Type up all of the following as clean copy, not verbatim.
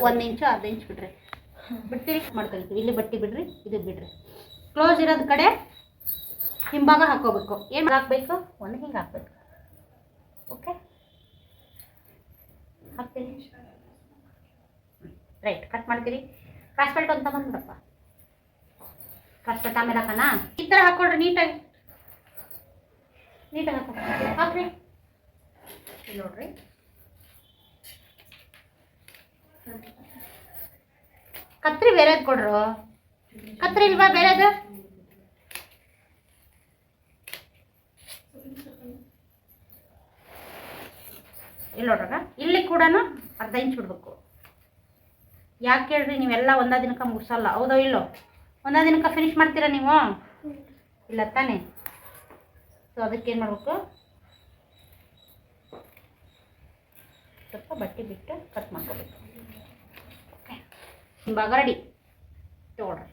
1 ಇಂಚು ಅರ್ಧ ಇಂಚ್ ಬಿಡ್ರಿ, ಬಿಡ್ತೀರಿ ಮಾಡ್ಕೊಳ್ತೀವಿ. ಇಲ್ಲಿ ಬಟ್ಟೆ ಬಿಡ್ರಿ, ಇದು ಬಿಡ್ರಿ. ಕ್ಲೋಸ್ ಇರೋದು ಕಡೆ ಹಿಂಭಾಗ ಹಾಕೋಬೇಕು. ಏನು ಹಾಕಬೇಕು? ಒಂದು ಹಿಂಗೆ ಹಾಕ್ಬೇಕು. ಓಕೆ, ಹಾಕ್ತೀರಿ. ರೈಟ್, ಕಟ್ ಮಾಡ್ತೀರಿ. ಕ್ರಾಸ್ ಬೆಲ್ಟ್ ಅಂತ ಬಂದ್ಬಿಡಪ್ಪ. ಕ್ರಾಸ್ ಬೆಲ್ಟ್ ಆಮೇಲೆ ಹಾಕೋಣ. ಈ ಥರ ಹಾಕ್ಕೊಳ್ರಿ, ನೀಟಾಗಿ ಹಾಕ್ರಿ. ಇಲ್ಲಿ ನೋಡ್ರಿ, ಕತ್ರಿ ಬೇರೆದು ಕೊಡ್ರು. ಕತ್ರಿ ಇಲ್ವಾ ಬೇರೆದು? ಇಲ್ಲಿ ನೋಡ್ರಾಗ ಇಲ್ಲಿ ಕೂಡ ಅರ್ಧ ಇಂಚ್ ಬಿಡ್ಬೇಕು. ಯಾಕೆ ಹೇಳ್ರಿ, ನೀವೆಲ್ಲ ಒಂದೇ ದಿನಕ್ಕೆ ಮುಗಿಸಲ್ಲ, ಹೌದೋ ಇಲ್ಲೋ? ಒಂದೇ ದಿನಕ್ಕೆ ಫಿನಿಶ್ ಮಾಡ್ತೀರಾ ನೀವು? ಇಲ್ಲ ತಾನೇ. ಸೊ ಅದಕ್ಕೇನು ಮಾಡಬೇಕು, ಸ್ವಲ್ಪ ಬಟ್ಟೆ ಬಿಟ್ಟು ಕಟ್ ಮಾಡ್ಕೋಬೇಕು. ಓಕೆ, ಹಿಂಭಾಗ ರೆಡಿ ತೊಗೊಳ್ರಿ.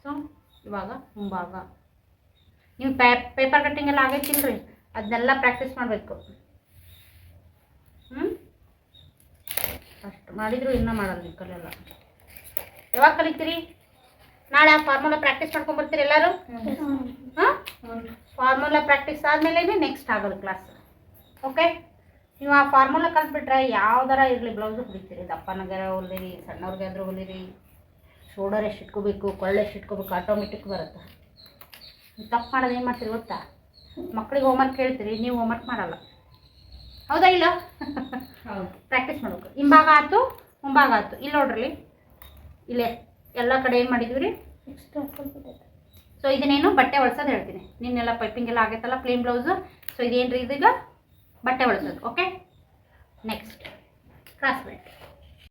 ಸೊ ಇವಾಗ ಮುಂಭಾಗ ನೀವು ಪೇಪರ್ ಕಟ್ಟಿಂಗ್ ಎಲ್ಲ ಆಗೈತಿಲ್ರಿ, ಅದನ್ನೆಲ್ಲ ಪ್ರಾಕ್ಟೀಸ್ ಮಾಡಬೇಕು. ಅಷ್ಟು ಮಾಡಿದ್ರು ಇನ್ನೂ ಮಾಡಲ್ಲ ನೀವು, ಕಲಿಯಲ್ಲ. ಯಾವಾಗ ಕಲಿತೀರಿ? ನಾಳೆ ಆ ಫಾರ್ಮುಲಾ ಪ್ರಾಕ್ಟೀಸ್ ಮಾಡ್ಕೊಂಡ್ಬರ್ತೀರಿ ಎಲ್ಲರೂ? ಹಾಂ, ಫಾರ್ಮುಲಾ ಪ್ರಾಕ್ಟೀಸ್ ಆದಮೇಲೆ ನೆಕ್ಸ್ಟ್ ಆಗೋದು ಕ್ಲಾಸ್. ಓಕೆ, ನೀವು ಆ ಫಾರ್ಮುಲಾ ಕಲ್ತ್ಬಿಟ್ರೆ ಯಾವ್ದಾರ ಇರಲಿ ಬ್ಲೌಸು ಹೊಲಿತೀರಿ. ದಪ್ಪನಗಾರ ಹೊಲಿರಿ, ಸಣ್ಣವ್ರಿಗಾದ್ರೂ ಹೊಲಿರಿ. ಶೋಲ್ಡರ್ ಎಷ್ಟು ಇಟ್ಕೋಬೇಕು, ಕೊಳ್ಳೆ ಎಷ್ಟು ಇಟ್ಕೋಬೇಕು, ಆಟೋಮೆಟಿಕ್ ಬರುತ್ತೆ. ನೀವು ತಪ್ಪು ಮಾಡೋದು ಏನು ಮಾಡ್ತೀರಿ ಗೊತ್ತಾ? ಮಕ್ಕಳಿಗೆ ಹೋಮ್ವರ್ಕ್ ಹೇಳ್ತೀರಿ, ನೀವು ಹೋಮ್ವರ್ಕ್ ಮಾಡಲ್ಲ, ಹೌದಾ ಇಲ್ಲ? ಹೌದು, ಪ್ರಾಕ್ಟೀಸ್ ಮಾಡಬೇಕು. ಹಿಂಭಾಗ ಆಯ್ತು, ಮುಂಭಾಗ ಆಯ್ತು. ಇಲ್ಲಿ ನೋಡ್ರಿ, ಇಲ್ಲೇ ಎಲ್ಲ ಕಡೆ ಏನು ಮಾಡಿದ್ವಿ ರೀ? ಸೊ ಇದನ್ನೇನು ಬಟ್ಟೆ ಹೊಳ್ಸೋದು ಹೇಳ್ತೀನಿ. ನಿನ್ನೆಲ್ಲ ಪೈಪಿಂಗ್ ಎಲ್ಲ ಆಗೈತಲ್ಲ, ಪ್ಲೇನ್ ಬ್ಲೌಸು. ಸೊ ಇದೇನು ರೀ, ಇದೀಗ ಬಟ್ಟೆ ಹೊಳ್ಸೋದು. Okay, next cross belt.